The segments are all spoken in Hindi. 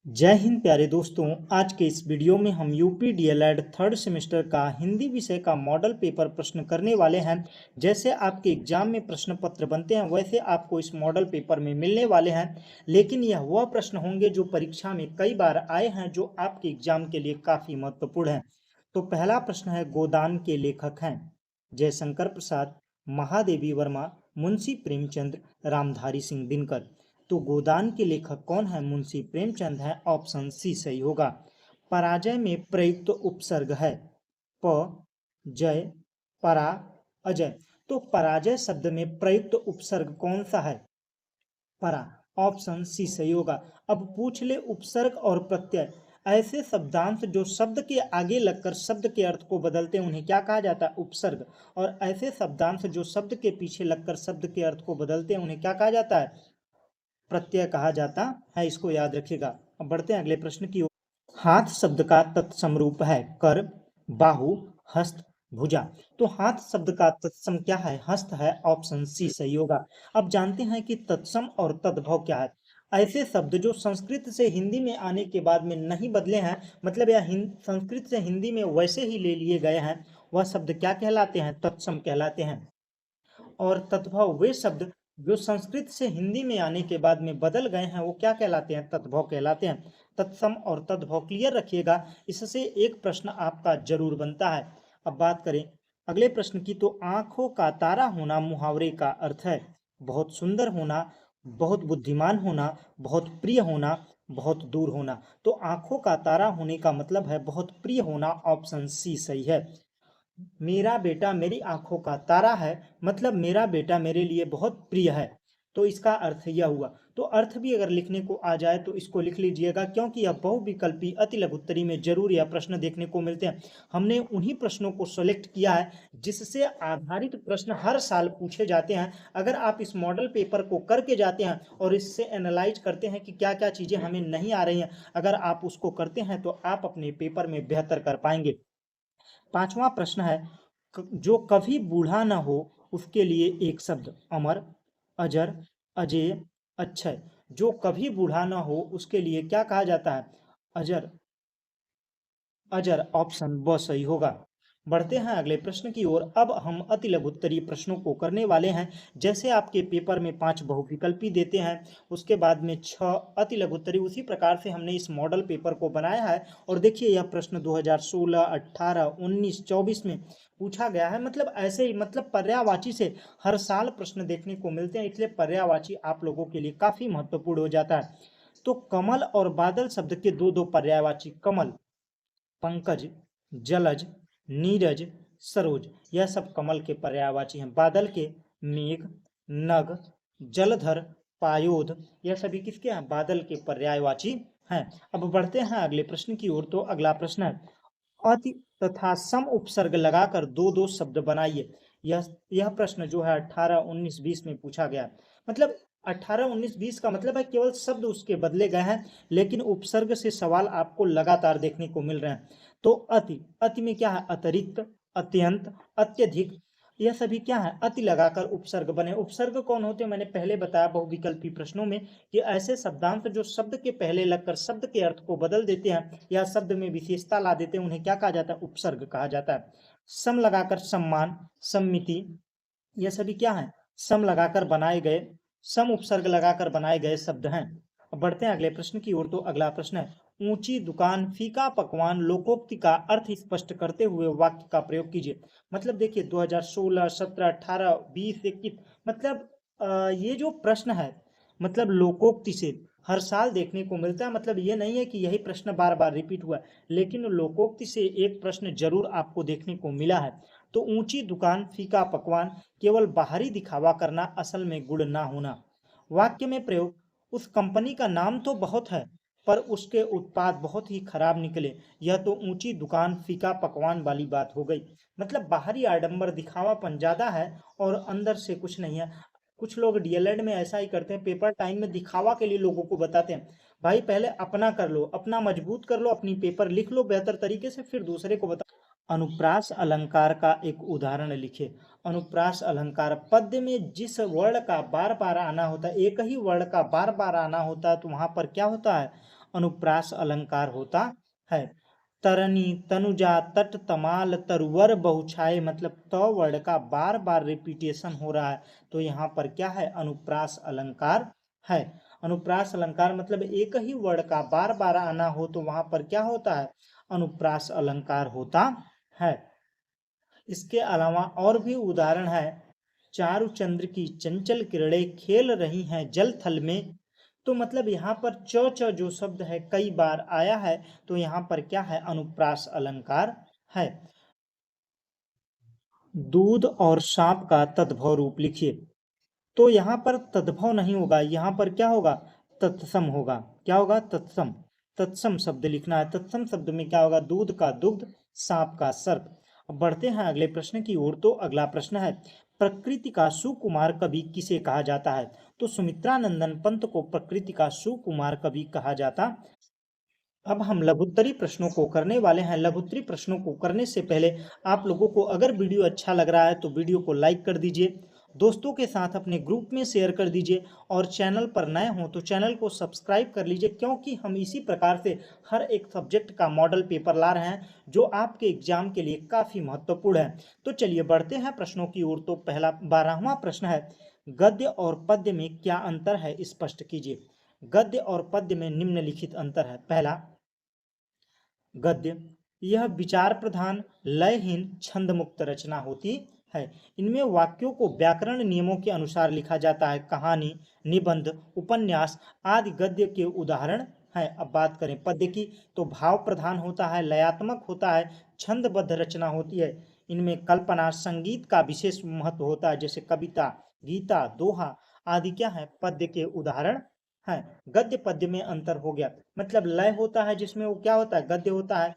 जय हिंद प्यारे दोस्तों। आज के इस वीडियो में हम यूपी डीएलएड थर्ड सेमेस्टर का हिंदी विषय का मॉडल पेपर प्रश्न करने वाले हैं। जैसे आपके एग्जाम में प्रश्न पत्र बनते हैं वैसे आपको इस मॉडल पेपर में मिलने वाले हैं, लेकिन यह वह प्रश्न होंगे जो परीक्षा में कई बार आए हैं, जो आपके एग्जाम के लिए काफ़ी महत्वपूर्ण है। तो पहला प्रश्न है, गोदान के लेखक हैं जयशंकर प्रसाद, महादेवी वर्मा, मुंशी प्रेमचंद, रामधारी सिंह दिनकर। तो गोदान के लेखक कौन है? मुंशी प्रेमचंद है। ऑप्शन सी सही होगा। पराजय में प्रयुक्त उपसर्ग है प, जय, परा, अजय। तो पराजय शब्द में प्रयुक्त उपसर्ग कौन सा है? परा। ऑप्शन सी सही होगा। अब पूछ ले, उपसर्ग और प्रत्यय ऐसे शब्दांश जो शब्द के आगे लगकर शब्द के अर्थ को बदलते हैं उन्हें क्या कहा जाता है? उपसर्ग। और ऐसे शब्दांश जो शब्द के पीछे लगकर शब्द के अर्थ को बदलते हैं उन्हें क्या कहा जाता है? प्रत्यय कहा जाता है। इसको याद रखिएगा। अब बढ़ते हैं अगले प्रश्न की ओर। हाथ शब्द का तत्सम रूप है कर, बाहु, हस्त, भुजा। तो हाथ शब्द का तत्सम क्या है? हस्त है। ऑप्शन सी सही होगा। अब जानते हैं कि तत्सम और तद्भव क्या है। ऐसे शब्द जो संस्कृत से हिंदी में आने के बाद में नहीं बदले हैं, मतलब या संस्कृत से हिंदी में वैसे ही ले लिए गए हैं, वह शब्द क्या कहलाते हैं? तत्सम कहलाते हैं। और तद्भव वे शब्द जो संस्कृत से हिंदी में आने के बाद में बदल गए हैं वो क्या कहलाते हैं? तद्भव कहलाते हैं। तत्सम और तद्भव क्लियर रखिएगा, इससे एक प्रश्न आपका जरूर बनता है। अब बात करें अगले प्रश्न की, तो आंखों का तारा होना मुहावरे का अर्थ है बहुत सुंदर होना, बहुत बुद्धिमान होना, बहुत प्रिय होना, बहुत दूर होना। तो आंखों का तारा होने का मतलब है बहुत प्रिय होना। ऑप्शन सी सही है। मेरा बेटा मेरी आंखों का तारा है, मतलब मेरा बेटा मेरे लिए बहुत प्रिय है। तो इसका अर्थ यह हुआ। तो अर्थ भी अगर लिखने को आ जाए तो इसको लिख लीजिएगा, क्योंकि यह बहुविकल्पी अति लघुत्तरी में जरूर यह प्रश्न देखने को मिलते हैं। हमने उन्हीं प्रश्नों को सेलेक्ट किया है जिससे आधारित प्रश्न हर साल पूछे जाते हैं। अगर आप इस मॉडल पेपर को करके जाते हैं और इससे एनालाइज करते हैं कि क्या क्या चीज़ें हमें नहीं आ रही हैं, अगर आप उसको करते हैं तो आप अपने पेपर में बेहतर कर पाएंगे। पांचवा प्रश्न है, जो कभी बूढ़ा न हो उसके लिए एक शब्द। अमर, अजर, अजेय, अक्षय। जो कभी बूढ़ा न हो उसके लिए क्या कहा जाता है? अजर। अजर। ऑप्शन ब सही होगा। बढ़ते हैं अगले प्रश्न की ओर। अब हम अति लघुत्तरीय प्रश्नों को करने वाले हैं। जैसे आपके पेपर में 5 बहुविकल्पी देते हैं, उसके बाद में 6 अति लघुत्तरीय, उसी प्रकार से हमने इस मॉडल पेपर को बनाया है। और देखिए यह प्रश्न 2016, 18, 19, 24 में पूछा गया है। मतलब ऐसे ही, मतलब पर्यायवाची से हर साल प्रश्न देखने को मिलते हैं, इसलिए पर्यायवाची आप लोगों के लिए काफी महत्वपूर्ण हो जाता है। तो कमल और बादल शब्द के दो दो पर्यायवाची। कमल पंकज, जलज, नीरज, सरोज, यह सब कमल के पर्यायवाची हैं। बादल के मेघ, नग, जलधर, पायोध, यह सभी किसके हैं? बादल के पर्यायवाची हैं। अब बढ़ते हैं अगले प्रश्न की ओर। तो अगला प्रश्न है, अति तथा सम उपसर्ग लगाकर दो दो शब्द बनाइए। यह प्रश्न जो है 18, 19, 20 में पूछा गया। मतलब 18, 19, 20 का मतलब है केवल शब्द उसके बदले गए हैं, लेकिन उपसर्ग से सवाल आपको लगातार देखने को मिल रहे हैं। तो अति, अति में क्या है? अतिरिक्त, अत्यंत, अत्यधिक, यह सभी क्या है? अति लगाकर उपसर्ग बने। उपसर्ग कौन होते हैं? मैंने पहले बताया बहुविकल्पी प्रश्नों में कि ऐसे शब्दांश जो शब्द के पहले लगकर शब्द के अर्थ को बदल देते हैं या शब्द में विशेषता ला देते हैं उन्हें क्या कहा जाता है? उपसर्ग कहा जाता है। सम लगाकर सम्मान, सम्मिति, यह सभी क्या है? सम लगाकर बनाए गए, सम उपसर्ग लगाकर बनाए गए शब्द हैं। अब बढ़ते हैं अगले प्रश्न की ओर। तो अगला प्रश्न है, ऊंची दुकान फीका पकवान लोकोक्ति का अर्थ स्पष्ट करते हुए वाक्य का प्रयोग कीजिए। मतलब देखिए 2016, 17, 18, 20, 21, मतलब ये जो प्रश्न है मतलब लोकोक्ति से हर साल देखने को मिलता है। मतलब ये नहीं है कि यही प्रश्न बार बार रिपीट हुआ है, लेकिन लोकोक्ति से एक प्रश्न जरूर आपको देखने को मिला है। तो ऊंची दुकान फीका पकवान, केवल बाहरी दिखावा करना, असल में गुण ना होना। वाक्य में प्रयोग, उस कंपनी का नाम तो बहुत है पर उसके उत्पाद बहुत ही खराब निकले। यह तो ऊंची दुकान फीका पकवान वाली बात हो गई। मतलब बाहरी आडंबर दिखावापन ज्यादा है और अंदर से कुछ नहीं है। कुछ लोग डीएलएड में ऐसा ही करते हैं, पेपर टाइम में दिखावा के लिए लोगों को बताते हैं, भाई पहले अपना कर लो, अपना मजबूत कर लो, अपनी पेपर लिख लो बेहतर तरीके से, फिर दूसरे को बता। अनुप्रास अलंकार का एक उदाहरण लिखे। अनुप्रास अलंकार, पद्य में जिस वर्ण का बार बार आना होता है, एक ही वर्ण का बार बार आना होता है, तो वहां पर क्या होता है? अनुप्रास अलंकार होता है। तरनी, तनुजा, तट, तमाल, तरुवर, बहुछाये, मतलब त वर्ड का बार बार रिपीटेशन हो रहा है, तो यहाँ पर क्या है, अनुप्रास अलंकार है। अनुप्रास अलंकार मतलब एक ही वर्ड का बार बार आना हो तो वहां पर क्या होता है, अनुप्रास अलंकार होता है। इसके अलावा और भी उदाहरण है, चारु चंद्र की चंचल किरणें खेल रही हैं जल थल में, तो मतलब यहाँ पर च च जो शब्द है कई बार आया है, तो यहाँ पर क्या है, अनुप्रास अलंकार है। दूध और सांप का तद्भव रूप लिखिए, तो यहाँ पर तद्भव नहीं होगा, यहाँ पर क्या होगा, तत्सम होगा। क्या होगा, तत्सम। तत्सम शब्द लिखना है। तत्सम शब्द में क्या होगा, दूध का दुग्ध, सांप का सर्प। अब बढ़ते हैं अगले प्रश्न की ओर। तो अगला प्रश्न है, प्रकृति का सुकुमार कवि किसे कहा जाता है? तो सुमित्रानंदन पंत को प्रकृति का सुकुमार कवि कहा जाता। अब हम लघुत्तरी प्रश्नों को करने वाले हैं। लघुत्तरी प्रश्नों को करने से पहले आप लोगों को अगर वीडियो अच्छा लग रहा है तो वीडियो को लाइक कर दीजिए, दोस्तों के साथ अपने ग्रुप में शेयर कर दीजिए, और चैनल पर नए हों तो चैनल को सब्सक्राइब कर लीजिए, क्योंकि हम इसी प्रकार से हर एक सब्जेक्ट का मॉडल पेपर ला रहे हैं जो आपके एग्जाम के लिए काफ़ी महत्वपूर्ण है। तो चलिए बढ़ते हैं प्रश्नों की ओर। तो पहला 12वां प्रश्न है, गद्य और पद्य में क्या अंतर है, स्पष्ट कीजिए। गद्य और पद्य में निम्नलिखित अंतर है। पहला, गद्य यह विचार प्रधान, लयहीन, छंद मुक्त रचना होती है। इनमें वाक्यों को व्याकरण नियमों के अनुसार लिखा जाता है। कहानी, निबंध, उपन्यास आदि गद्य के उदाहरण हैं। अब बात करें पद्य की, तो भाव प्रधान होता है, लयात्मक होता है, छंदबद्ध रचना होती है। इनमें कल्पना, संगीत का विशेष महत्व होता है, जैसे कविता, गीता, दोहा आदि क्या है, पद्य के उदाहरण हैं। गद्य पद्य में अंतर हो गया, मतलब लय होता है जिसमें वो क्या होता है, गद्य होता है।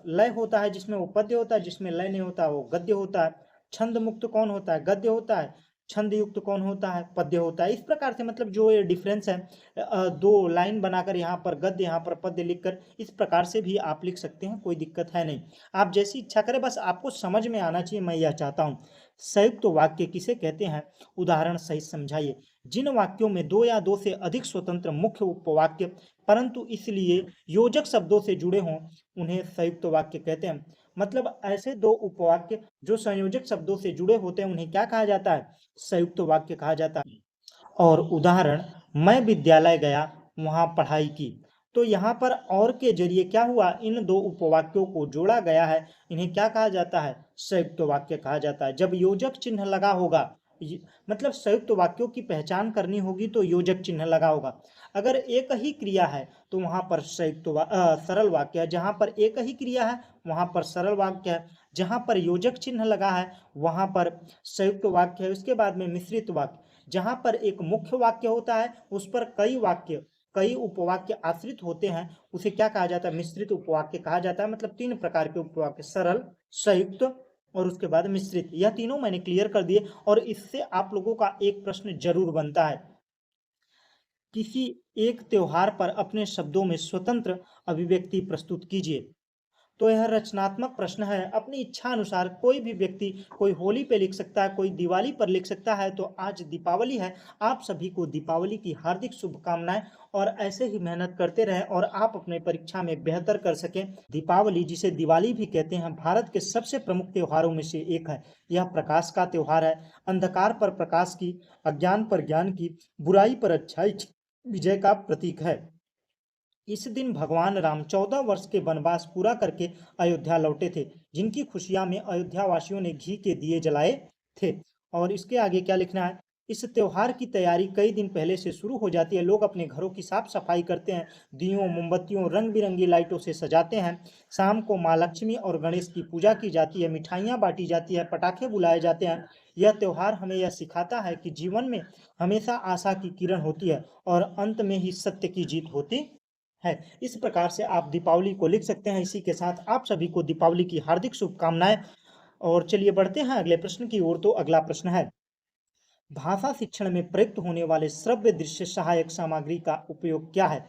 लय होता है जिसमें वो पद्य होता है, जिसमें लय नहीं होता वो गद्य होता है। छंद मुक्त कौन होता है, गद्य होता है। छंद युक्त कौन होता है, पद्य होता है। इस प्रकार से मतलब जो ये डिफरेंस है, दो लाइन बनाकर यहाँ पर गद्य यहाँ पर पद्य लिखकर, इस प्रकार से भी आप लिख सकते हैं, कोई दिक्कत है नहीं। आप जैसी इच्छा करें, बस आपको समझ में आना चाहिए, मैं यह चाहता हूँ। संयुक्त वाक्य किसे कहते हैं, उदाहरण सहित समझाइए। जिन वाक्यों में दो या दो से अधिक स्वतंत्र मुख्य उपवाक्य परंतु इसलिए योजक शब्दों से जुड़े हों, उन्हें संयुक्त वाक्य कहते हैं। मतलब ऐसे दो उपवाक्य जो संयोजक शब्दों से जुड़े होते हैं, उन्हें क्या कहा जाता है, संयुक्त वाक्य कहा जाता है। और उदाहरण, मैं विद्यालय गया, वहां पढ़ाई की। तो यहाँ पर और के जरिए क्या हुआ, इन दो उपवाक्यों को जोड़ा गया है, इन्हें क्या कहा जाता है, संयुक्त वाक्य कहा जाता है। जब योजक चिन्ह लगा होगा, मतलब संयुक्त वाक्यों की पहचान करनी होगी तो योजक चिन्ह लगा होगा। अगर एक ही क्रिया है तो वहां पर सरल वाक्य है, जहां पर एक ही क्रिया है वहां पर सरल वाक्य है, जहां पर योजक चिन्ह लगा है वहां पर संयुक्त वाक्य है। उसके बाद में मिश्रित वाक्य, जहां पर एक मुख्य वाक्य होता है उस पर कई उपवाक्य आश्रित होते हैं, उसे क्या कहा जाता है, मिश्रित उपवाक्य कहा जाता है। मतलब तीन प्रकार के उपवाक्य, सरल, संयुक्त और उसके बाद मिश्रित। यह तीनों मैंने क्लियर कर दिए। और इससे आप लोगों का एक प्रश्न जरूर बनता है, किसी एक त्योहार पर अपने शब्दों में स्वतंत्र अभिव्यक्ति प्रस्तुत कीजिए। तो यह रचनात्मक प्रश्न है। अपनी इच्छा अनुसार कोई भी व्यक्ति, कोई होली पे लिख सकता है, कोई दिवाली पर लिख सकता है। तो आज दीपावली है, आप सभी को दीपावली की हार्दिक शुभकामनाएं, और ऐसे ही मेहनत करते रहें और आप अपने परीक्षा में बेहतर कर सकें। दीपावली, जिसे दिवाली भी कहते हैं, भारत के सबसे प्रमुख त्योहारों में से एक है। यह प्रकाश का त्योहार है। अंधकार पर प्रकाश की, अज्ञान पर ज्ञान की, बुराई पर अच्छाई की विजय का प्रतीक है। इस दिन भगवान राम 14 वर्ष के वनवास पूरा करके अयोध्या लौटे थे, जिनकी खुशियां में अयोध्या वासियों ने घी के दिए जलाए थे। और इसके आगे क्या लिखना है, इस त्योहार की तैयारी कई दिन पहले से शुरू हो जाती है। लोग अपने घरों की साफ सफाई करते हैं, दियों, मोमबत्तियों, रंग बिरंगी लाइटों से सजाते हैं। शाम को माँ लक्ष्मी और गणेश की पूजा की जाती है, मिठाइयाँ बांटी जाती है, पटाखे बुलाए जाते हैं। यह त्योहार हमें यह सिखाता है कि जीवन में हमेशा आशा की किरण होती है और अंत में ही सत्य की जीत होती है। इस प्रकार से आप दीपावली को लिख सकते हैं। इसी के साथ आप सभी को दीपावली की हार्दिक शुभकामनाएं। और चलिए बढ़ते हैं अगले प्रश्न की ओर। तो अगला प्रश्न है, भाषा शिक्षण में प्रयुक्त होने वाले श्रव्य दृश्य सहायक सामग्री का उपयोग क्या है?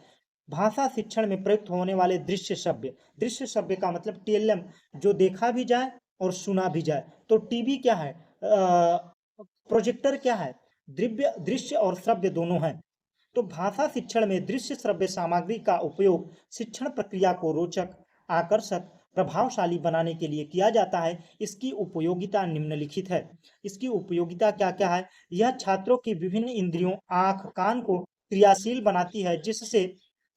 भाषा शिक्षण में प्रयुक्त होने वाले दृश्य श्रव्य का मतलब टीएलएम, जो देखा भी जाए और सुना भी जाए। तो टीवी क्या है, प्रोजेक्टर क्या है, दृश्य और श्रव्य दोनों हैं। तो भाषा शिक्षण में दृश्य श्रव्य सामग्री का उपयोग शिक्षण प्रक्रिया को रोचक, आकर्षक, प्रभावशाली बनाने के लिए किया जाता है। इसकी उपयोगिता निम्नलिखित है। इसकी उपयोगिता क्या क्या है? यह छात्रों की विभिन्न इंद्रियों, आंख, कान को क्रियाशील बनाती है, जिससे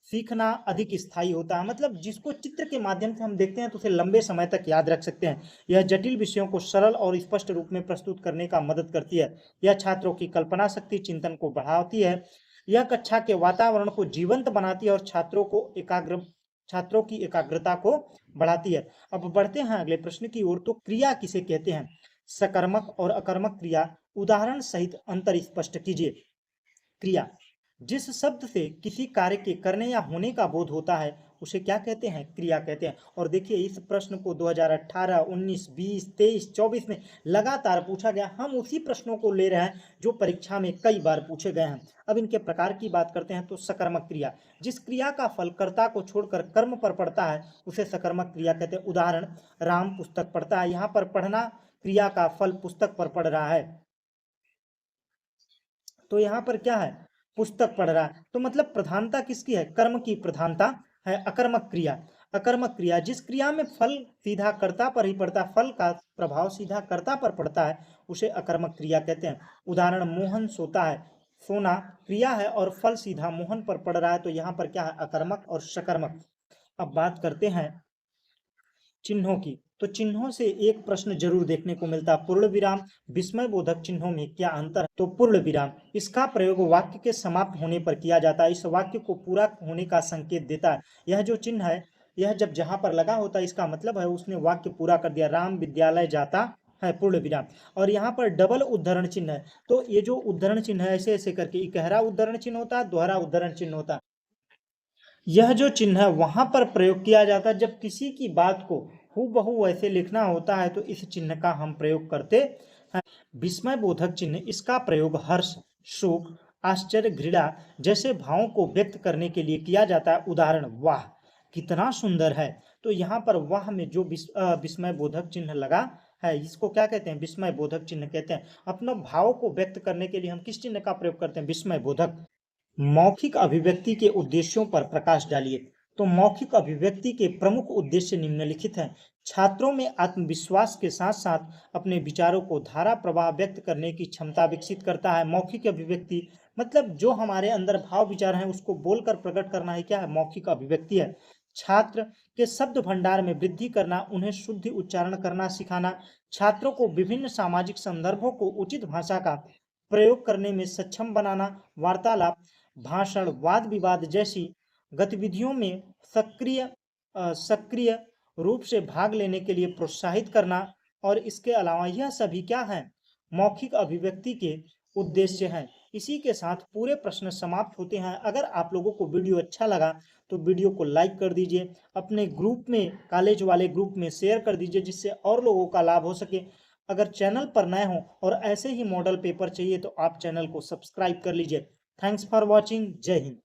सीखना अधिक स्थायी होता है। मतलब जिसको चित्र के माध्यम से हम देखते हैं तो उसे लंबे समय तक याद रख सकते हैं। यह जटिल विषयों को सरल और स्पष्ट रूप में प्रस्तुत करने का मदद करती है। यह छात्रों की कल्पना शक्ति, चिंतन को बढ़ाती है। यह कक्षा के वातावरण को जीवंत बनाती है और छात्रों की एकाग्रता को बढ़ाती है। अब बढ़ते हैं अगले प्रश्न की ओर। तो क्रिया किसे कहते हैं? सकर्मक और अकर्मक क्रिया, उदाहरण सहित अंतर स्पष्ट कीजिए। क्रिया, जिस शब्द से किसी कार्य के करने या होने का बोध होता है उसे क्या कहते हैं? क्रिया कहते हैं। और देखिए इस प्रश्न को 2018, 19, 20, 23, 24 में लगातार पूछा गया। हम उसी प्रश्नों को ले रहे हैं जो परीक्षा में कई बार पूछे गए हैं। अब इनके प्रकार की बात करते हैं। तो सकर्मक क्रिया, जिस क्रिया का फल कर्ता को छोड़कर कर्म पर पड़ता है उसे सकर्मक क्रिया कहते हैं। उदाहरण, राम पुस्तक पढ़ता है। यहाँ पर पढ़ना क्रिया का फल पुस्तक पर पढ़ रहा है, तो यहाँ पर क्या है? पुस्तक पढ़ रहा है। तो मतलब प्रधानता किसकी है? कर्म की प्रधानता है। अकर्मक क्रिया, अकर्मक क्रिया, जिस क्रिया में फल सीधा कर्ता पर ही पड़ता है, फल का प्रभाव सीधा कर्ता पर पड़ता है, उसे अकर्मक क्रिया कहते हैं। उदाहरण, मोहन सोता है। सोना क्रिया है और फल सीधा मोहन पर पड़ रहा है, तो यहाँ पर क्या है? अकर्मक और सकर्मक। अब बात करते हैं चिन्हों की। तो चिन्हों से एक प्रश्न जरूर देखने को मिलता है, पूर्ण विराम। विस्मय बोधक चिन्हों में क्या अंतर है? तो पूर्ण विराम, इसका प्रयोग वाक्य के समाप्त होने पर किया जाता है। इस वाक्य को पूरा होने का संकेत देता है। यह जो चिन्ह है, यह जब जहां पर लगा होता है इसका मतलब है उसने वाक्य पूरा कर दिया। राम विद्यालय जाता है, पूर्ण विराम। और यहाँ पर डबल उद्धरण चिन्ह है। तो ये जो उद्धरण चिन्ह है ऐसे ऐसे करके, इकहरा उद्धरण चिन्ह होता है, दोहरा उद्धरण चिन्ह होता है। यह जो चिन्ह है वहां पर प्रयोग किया जाता है जब किसी की बात को हूबहू वैसे लिखना होता है, तो इस चिन्ह का हम प्रयोग करते हैं। विस्मय बोधक चिन्ह, इसका प्रयोग हर्ष, शोक, आश्चर्य, घृणा जैसे भावों को व्यक्त करने के लिए किया जाता है। उदाहरण, वाह कितना सुंदर है। तो यहाँ पर वाह में जो विस्मय बोधक चिन्ह लगा है, इसको क्या कहते हैं? विस्मय बोधक चिन्ह कहते हैं। अपने भाव को व्यक्त करने के लिए हम किस चिन्ह का प्रयोग करते हैं? विस्मय बोधक। मौखिक अभिव्यक्ति के उद्देश्यों पर प्रकाश डालिए। तो मौखिक अभिव्यक्ति के प्रमुख उद्देश्य निम्नलिखित हैं। छात्रों में आत्मविश्वास के साथ साथ अपने विचारों को धारा प्रवाह व्यक्त करने की क्षमता विकसित करता है। मौखिक अभिव्यक्ति मतलब जो हमारे अंदर भाव विचार हैं उसको बोलकर प्रकट करना ही क्या है? मौखिक अभिव्यक्ति है। छात्र के शब्द भंडार में वृद्धि करना, उन्हें शुद्ध उच्चारण करना सिखाना, छात्रों को विभिन्न सामाजिक संदर्भों को उचित भाषा का प्रयोग करने में सक्षम बनाना, वार्तालाप, भाषण, वाद विवाद जैसी गतिविधियों में सक्रिय रूप से भाग लेने के लिए प्रोत्साहित करना। और इसके अलावा यह सभी क्या है? मौखिक अभिव्यक्ति के उद्देश्य हैं। इसी के साथ पूरे प्रश्न समाप्त होते हैं। अगर आप लोगों को वीडियो अच्छा लगा तो वीडियो को लाइक कर दीजिए, अपने ग्रुप में, कॉलेज वाले ग्रुप में शेयर कर दीजिए जिससे और लोगों का लाभ हो सके। अगर चैनल पर नए हो और ऐसे ही मॉडल पेपर चाहिए तो आप चैनल को सब्सक्राइब कर लीजिए। Thanks for watching. जय हिंद।